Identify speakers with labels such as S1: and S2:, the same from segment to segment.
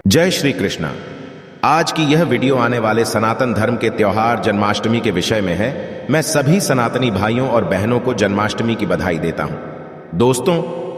S1: जय श्री कृष्णा। आज की यह वीडियो आने वाले सनातन धर्म के त्योहार जन्माष्टमी के विषय में है। मैं सभी सनातनी भाइयों और बहनों को जन्माष्टमी की बधाई देता हूं। दोस्तों,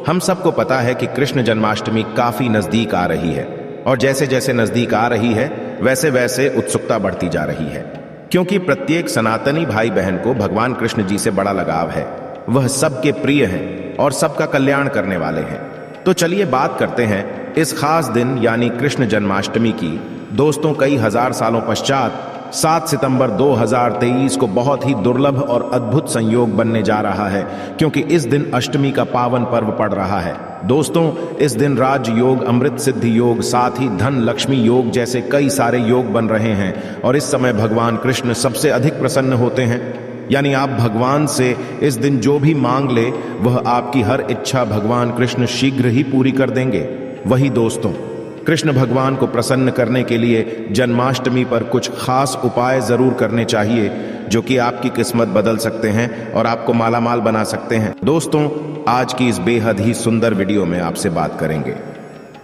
S1: हम सबको पता है कि कृष्ण जन्माष्टमी काफी नजदीक आ रही है और जैसे जैसे नजदीक आ रही है वैसे वैसे उत्सुकता बढ़ती जा रही है, क्योंकि प्रत्येक सनातनी भाई बहन को भगवान कृष्ण जी से बड़ा लगाव है। वह सबके प्रिय हैं और सबका कल्याण करने वाले हैं। तो चलिए बात करते हैं इस खास दिन यानी कृष्ण जन्माष्टमी की। दोस्तों, कई हजार सालों पश्चात 7 सितंबर 2023 को बहुत ही दुर्लभ और अद्भुत संयोग बनने जा रहा है, क्योंकि इस दिन अष्टमी का पावन पर्व पड़ रहा है। दोस्तों, इस दिन राज योग, अमृत सिद्धि योग, साथ ही धन लक्ष्मी योग जैसे कई सारे योग बन रहे हैं और इस समय भगवान कृष्ण सबसे अधिक प्रसन्न होते हैं। यानी आप भगवान से इस दिन जो भी मांग ले वह आपकी हर इच्छा भगवान कृष्ण शीघ्र ही पूरी कर देंगे। वही दोस्तों, कृष्ण भगवान को प्रसन्न करने के लिए जन्माष्टमी पर कुछ खास उपाय जरूर करने चाहिए, जो कि आपकी किस्मत बदल सकते हैं और आपको मालामाल बना सकते हैं। दोस्तों, आज की इस बेहद ही सुंदर वीडियो में आपसे बात करेंगे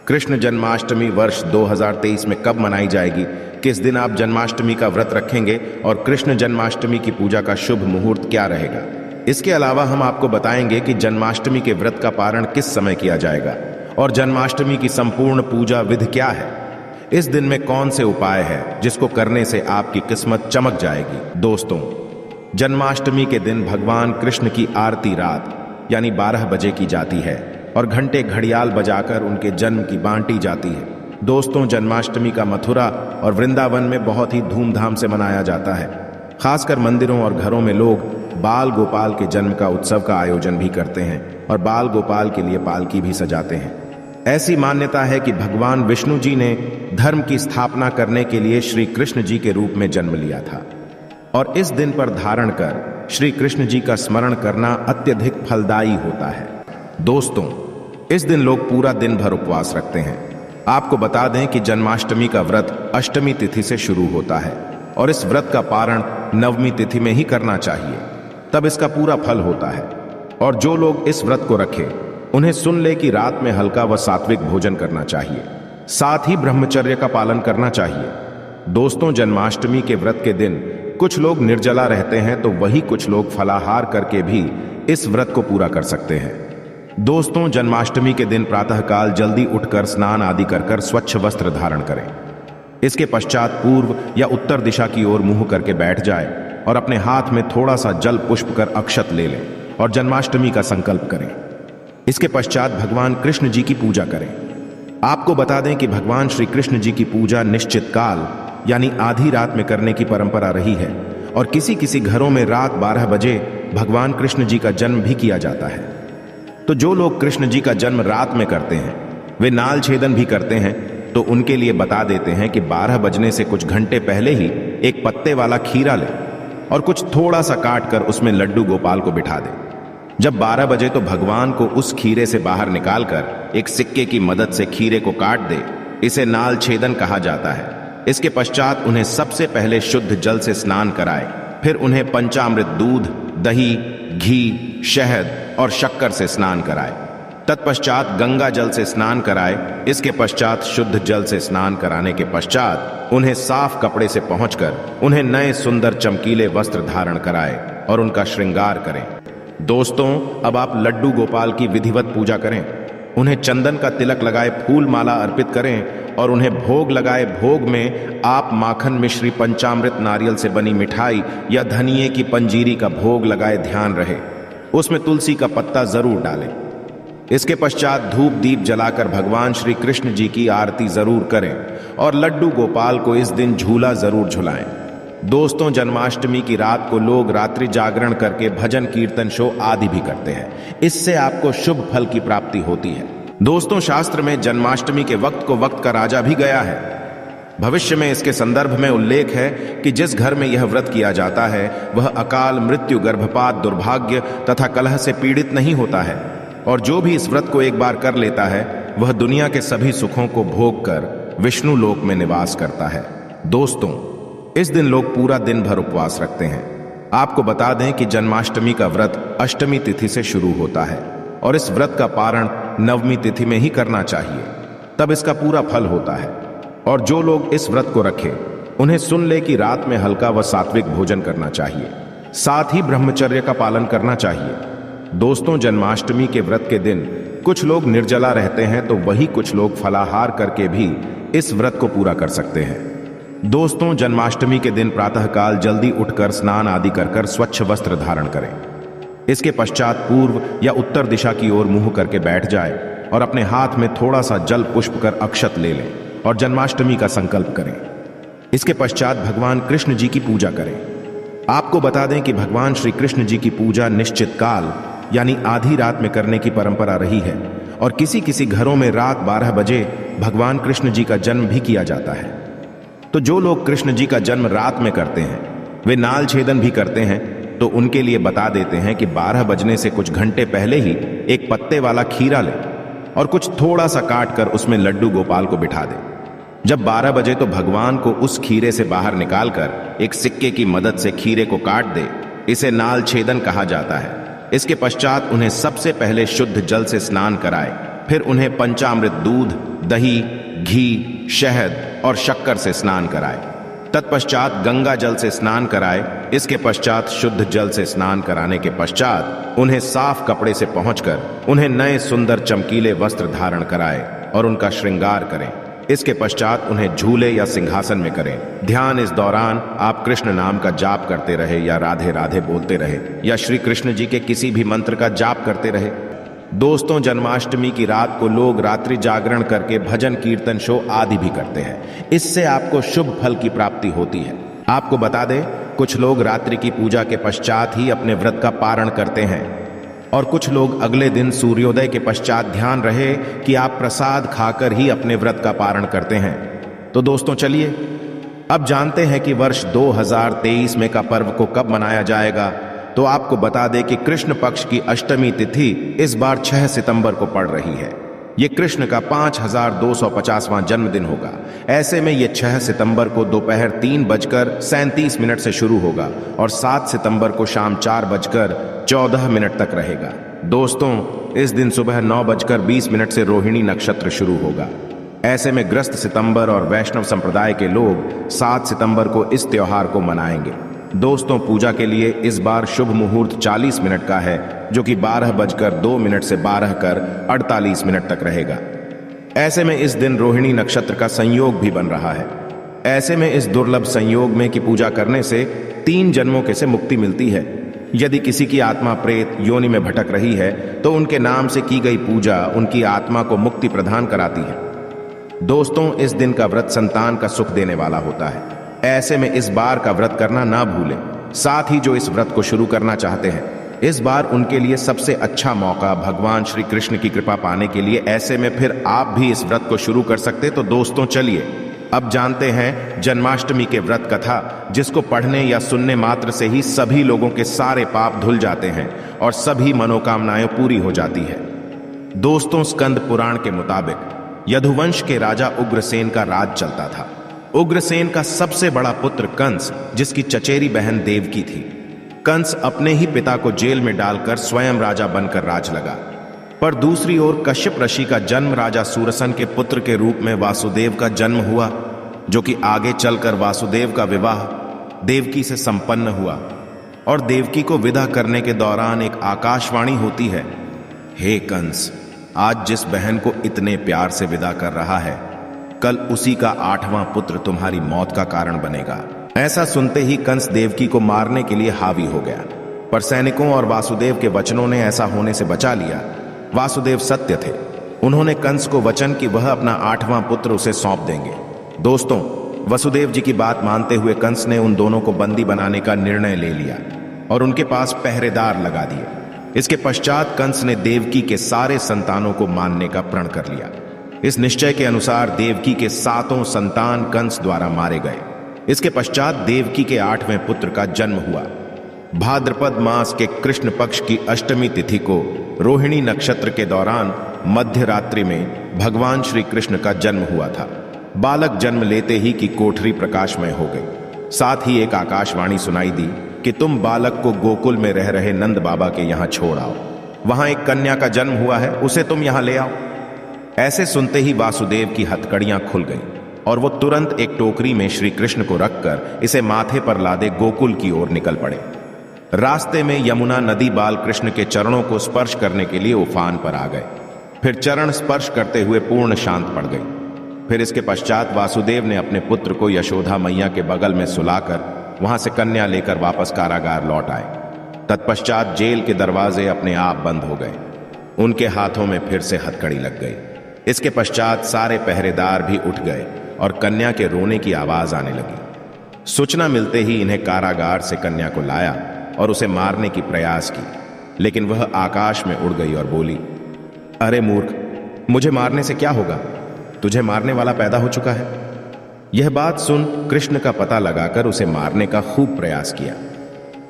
S1: कृष्ण जन्माष्टमी वर्ष 2023 में कब मनाई जाएगी, किस दिन आप जन्माष्टमी का व्रत रखेंगे और कृष्ण जन्माष्टमी की पूजा का शुभ मुहूर्त क्या रहेगा। इसके अलावा हम आपको बताएंगे कि जन्माष्टमी के व्रत का पारण किस समय किया जाएगा और जन्माष्टमी की संपूर्ण पूजा विधि क्या है। इस दिन में कौन से उपाय है जिसको करने से आपकी किस्मत चमक जाएगी। दोस्तों, जन्माष्टमी के दिन भगवान कृष्ण की आरती रात यानी 12 बजे की जाती है और घंटे घड़ियाल बजाकर उनके जन्म की बांटी जाती है। दोस्तों, जन्माष्टमी का मथुरा और वृंदावन में बहुत ही धूमधाम से मनाया जाता है। खासकर मंदिरों और घरों में लोग बाल गोपाल के जन्म का उत्सव का आयोजन भी करते हैं और बाल गोपाल के लिए पालकी भी सजाते हैं। ऐसी मान्यता है कि भगवान विष्णु जी ने धर्म की स्थापना करने के लिए श्री कृष्ण जी के रूप में जन्म लिया था और इस दिन पर धारण कर श्री कृष्ण जी का स्मरण करना अत्यधिक फलदायी होता है। दोस्तों, इस दिन लोग पूरा दिन भर उपवास रखते हैं। आपको बता दें कि जन्माष्टमी का व्रत अष्टमी तिथि से शुरू होता है और इस व्रत का पारण नवमी तिथि में ही करना चाहिए, तब इसका पूरा फल होता है। और जो लोग इस व्रत को रखें उन्हें सुन ले कि रात में हल्का व सात्विक भोजन करना चाहिए, साथ ही ब्रह्मचर्य का पालन करना चाहिए। दोस्तों, जन्माष्टमी के व्रत के दिन कुछ लोग निर्जला रहते हैं, तो वही कुछ लोग फलाहार करके भी इस व्रत को पूरा कर सकते हैं। दोस्तों, जन्माष्टमी के दिन प्रातःकाल जल्दी उठकर स्नान आदि कर स्वच्छ वस्त्र धारण करें। इसके पश्चात पूर्व या उत्तर दिशा की ओर मुंह करके बैठ जाए और अपने हाथ में थोड़ा सा जल पुष्प कर अक्षत ले लें और जन्माष्टमी का संकल्प करें। इसके पश्चात भगवान कृष्ण जी की पूजा करें। आपको बता दें कि भगवान श्री कृष्ण जी की पूजा निश्चित काल यानी आधी रात में करने की परंपरा रही है और किसी किसी घरों में रात 12 बजे भगवान कृष्ण जी का जन्म भी किया जाता है। तो जो लोग कृष्ण जी का जन्म रात में करते हैं वे नाल छेदन भी करते हैं, तो उनके लिए बता देते हैं कि 12 बजने से कुछ घंटे पहले ही एक पत्ते वाला खीरा लें और कुछ थोड़ा सा काट कर उसमें लड्डू गोपाल को बिठा दें। जब 12 बजे तो भगवान को उस खीरे से बाहर निकालकर एक सिक्के की मदद से खीरे को काट दे। इसे नाल छेदन कहा जाता है। इसके पश्चात उन्हें सबसे पहले शुद्ध जल से स्नान कराए, फिर उन्हें पंचामृत दूध, दही, घी, शहद और शक्कर से स्नान कराए। तत्पश्चात गंगा जल से स्नान कराए। इसके पश्चात शुद्ध जल से स्नान कराने के पश्चात उन्हें साफ कपड़े से पहुंचकर उन्हें नए सुंदर चमकीले वस्त्र धारण कराए और उनका श्रृंगार करें। दोस्तों, अब आप लड्डू गोपाल की विधिवत पूजा करें। उन्हें चंदन का तिलक लगाए फूल माला अर्पित करें और उन्हें भोग लगाए। भोग में आप माखन मिश्री पंचामृत नारियल से बनी मिठाई या धनिये की पंजीरी का भोग लगाए। ध्यान रहे उसमें तुलसी का पत्ता जरूर डालें। इसके पश्चात धूप दीप जलाकर भगवान श्री कृष्ण जी की आरती जरूर करें और लड्डू गोपाल को इस दिन झूला जरूर झुलाएं। दोस्तों, जन्माष्टमी की रात को लोग रात्रि जागरण करके भजन कीर्तन शो आदि भी करते हैं। इससे आपको शुभ फल की प्राप्ति होती है। दोस्तों, शास्त्र में जन्माष्टमी के वक्त को वक्त का राजा भी गया है। भविष्य में इसके संदर्भ में उल्लेख है कि जिस घर में यह व्रत किया जाता है वह अकाल मृत्यु, गर्भपात, दुर्भाग्य तथा कलह से पीड़ित नहीं होता है और जो भी इस व्रत को एक बार कर लेता है वह दुनिया के सभी सुखों को भोग कर विष्णु लोक में निवास करता है। दोस्तों, इस दिन लोग पूरा दिन भर उपवास रखते हैं। आपको बता दें कि जन्माष्टमी का व्रत अष्टमी तिथि से शुरू होता है और इस व्रत का पारण नवमी तिथि में ही करना चाहिए, तब इसका पूरा फल होता है। और जो लोग इस व्रत को रखें उन्हें सुन ले कि रात में हल्का व सात्विक भोजन करना चाहिए, साथ ही ब्रह्मचर्य का पालन करना चाहिए। दोस्तों, जन्माष्टमी के व्रत के दिन कुछ लोग निर्जला रहते हैं, तो वही कुछ लोग फलाहार करके भी इस व्रत को पूरा कर सकते हैं। दोस्तों, जन्माष्टमी के दिन प्रातःकाल जल्दी उठकर स्नान आदि कर स्वच्छ वस्त्र धारण करें। इसके पश्चात पूर्व या उत्तर दिशा की ओर मुंह करके बैठ जाए और अपने हाथ में थोड़ा सा जल पुष्प कर अक्षत ले लें और जन्माष्टमी का संकल्प करें। इसके पश्चात भगवान कृष्ण जी की पूजा करें। आपको बता दें कि भगवान श्री कृष्ण जी की पूजा निश्चित काल यानी आधी रात में करने की परंपरा रही है और किसी किसी घरों में रात 12 बजे भगवान कृष्ण जी का जन्म भी किया जाता है। तो जो लोग कृष्ण जी का जन्म रात में करते हैं वे नाल छेदन भी करते हैं, तो उनके लिए बता देते हैं कि 12 बजने से कुछ घंटे पहले ही एक पत्ते वाला खीरा लें और कुछ थोड़ा सा काट कर उसमें लड्डू गोपाल को बिठा दें। जब 12 बजे तो भगवान को उस खीरे से बाहर निकालकर एक सिक्के की मदद से खीरे को काट दे। इसे नाल छेदन कहा जाता है। इसके पश्चात उन्हें सबसे पहले शुद्ध जल से स्नान कराए, फिर उन्हें पंचामृत दूध, दही, घी, शहद और शक्कर से स्नान कराए। तत्पश्चात गंगा जल से स्नान कराए। इसके पश्चात शुद्ध जल से स्नान कराने के पश्चात उन्हें साफ कपड़े से पहुंचकर उन्हें नए सुंदर चमकीले वस्त्र धारण कराए और उनका श्रृंगार करें। इसके पश्चात उन्हें झूले या सिंहासन में करें। ध्यान इस दौरान आप कृष्ण नाम का जाप करते रहे या राधे राधे बोलते रहे या श्री कृष्ण जी के किसी भी मंत्र का जाप करते रहे। दोस्तों, जन्माष्टमी की रात को लोग रात्रि जागरण करके भजन कीर्तन शो आदि भी करते हैं। इससे आपको शुभ फल की प्राप्ति होती है। आपको बता दें, कुछ लोग रात्रि की पूजा के पश्चात ही अपने व्रत का पारण करते हैं और कुछ लोग अगले दिन सूर्योदय के पश्चात ध्यान रहे कि आप प्रसाद खाकर ही अपने व्रत का पारण करते हैं। तो दोस्तों, चलिए अब जानते हैं कि वर्ष 2023 में का पर्व को कब मनाया जाएगा। तो आपको बता दें कि कृष्ण पक्ष की अष्टमी तिथि इस बार 6 सितंबर को पड़ रही है। ये कृष्ण का 5250वां जन्मदिन होगा। ऐसे में ये 6 सितंबर को दोपहर 3:37 से शुरू होगा और 7 सितंबर को शाम 4:14 तक रहेगा। दोस्तों, इस दिन सुबह 9:20 से रोहिणी नक्षत्र शुरू होगा। ऐसे में ग्रस्त सितंबर और वैष्णव संप्रदाय के लोग 7 सितंबर को इस त्योहार को मनाएंगे। दोस्तों, पूजा के लिए इस बार शुभ मुहूर्त 40 मिनट का है, जो कि 12:02 से 12:48 तक रहेगा। ऐसे में इस दिन रोहिणी नक्षत्र का संयोग भी बन रहा है। ऐसे में इस दुर्लभ संयोग में की पूजा करने से 3 जन्मों के से मुक्ति मिलती है। यदि किसी की आत्मा प्रेत योनि में भटक रही है तो उनके नाम से की गई पूजा उनकी आत्मा को मुक्ति प्रदान कराती है। दोस्तों, इस दिन का व्रत संतान का सुख देने वाला होता है। ऐसे में इस बार का व्रत करना ना भूलें। साथ ही जो इस व्रत को शुरू करना चाहते हैं, इस बार उनके लिए सबसे अच्छा मौका भगवान श्री कृष्ण की कृपा पाने के लिए। ऐसे में फिर आप भी इस व्रत को शुरू कर सकते। तो दोस्तों, चलिए अब जानते हैं जन्माष्टमी के व्रत कथा, जिसको पढ़ने या सुनने मात्र से ही सभी लोगों के सारे पाप धुल जाते हैं और सभी मनोकामनाएं पूरी हो जाती है। दोस्तों, स्कंद पुराण के मुताबिक यदुवंश के राजा उग्रसेन का राज चलता था। उग्रसेन का सबसे बड़ा पुत्र कंस, जिसकी चचेरी बहन देवकी थी। कंस अपने ही पिता को जेल में डालकर स्वयं राजा बनकर राज लगा। पर दूसरी ओर कश्यप ऋषि का जन्म राजा सूरसन के पुत्र के रूप में वासुदेव का जन्म हुआ, जो कि आगे चलकर वासुदेव का विवाह देवकी से संपन्न हुआ। और देवकी को विदा करने के दौरान एक आकाशवाणी होती है, हे कंस, आज जिस बहन को इतने प्यार से विदा कर रहा है, कल उसी का 8वां पुत्र तुम्हारी मौत का कारण बनेगा। ऐसा सुनते ही कंस देवकी को मारने के लिए हावी हो गया, पर सैनिकों और वासुदेव के वचनों ने ऐसा होने से बचा लिया। वासुदेव सत्य थे। उन्होंने कंस को वचन कि वह अपना 8वां पुत्र उसे सौंप देंगे। दोस्तों, वसुदेव जी की बात मानते हुए कंस ने उन दोनों को बंदी बनाने का निर्णय ले लिया और उनके पास पहरेदार लगा दिए। इसके पश्चात कंस ने देवकी के सारे संतानों को मारने का प्रण कर लिया। इस निश्चय के अनुसार देवकी के 7 संतान कंस द्वारा मारे गए। इसके पश्चात देवकी के 8वें पुत्र का जन्म हुआ। भाद्रपद मास के कृष्ण पक्ष की अष्टमी तिथि को रोहिणी नक्षत्र के दौरान मध्य रात्रि में भगवान श्री कृष्ण का जन्म हुआ था। बालक जन्म लेते ही की कोठरी प्रकाशमय हो गई। साथ ही एक आकाशवाणी सुनाई दी कि तुम बालक को गोकुल में रह रहे नंद बाबा के यहाँ छोड़ आओ। वहां एक कन्या का जन्म हुआ है, उसे तुम यहाँ ले आओ। ऐसे सुनते ही वासुदेव की हथकड़ियां खुल गईं। और वो तुरंत एक टोकरी में श्री कृष्ण को रखकर इसे माथे पर लादे गोकुल की ओर निकल पड़े। रास्ते में यमुना नदी बाल कृष्ण के चरणों को स्पर्श करने के लिए उफान पर आ गए। फिर चरण स्पर्श करते हुए पूर्ण शांत पड़ गई। फिर इसके पश्चात वासुदेव ने अपने पुत्र को यशोदा मैया के बगल में सुलाकर वहां से कन्या लेकर वापस कारागार लौट आए। तत्पश्चात जेल के दरवाजे अपने आप बंद हो गए। उनके हाथों में फिर से हथकड़ी लग गई। इसके पश्चात सारे पहरेदार भी उठ गए और कन्या के रोने की आवाज आने लगी। सूचना मिलते ही इन्हें कारागार से कन्या को लाया और उसे मारने की प्रयास की, लेकिन वह आकाश में उड़ गई और बोली, अरे मूर्ख, मुझे मारने से क्या होगा? तुझे मारने वाला पैदा हो चुका है। यह बात सुन कृष्ण का पता लगाकर उसे मारने का खूब प्रयास किया।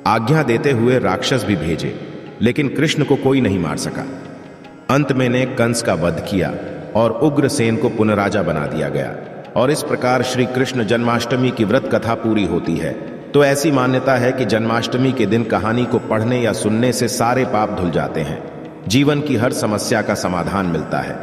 S1: आज्ञा देते हुए राक्षस भी भेजे, लेकिन कृष्ण को कोई नहीं मार सका। अंत में ने कंस का वध किया और उग्रसेन को पुनराजा बना दिया गया। और इस प्रकार श्री कृष्ण जन्माष्टमी की व्रत कथा पूरी होती है। तो ऐसी मान्यता है कि जन्माष्टमी के दिन कहानी को पढ़ने या सुनने से सारे पाप धुल जाते हैं, जीवन की हर समस्या का समाधान मिलता है।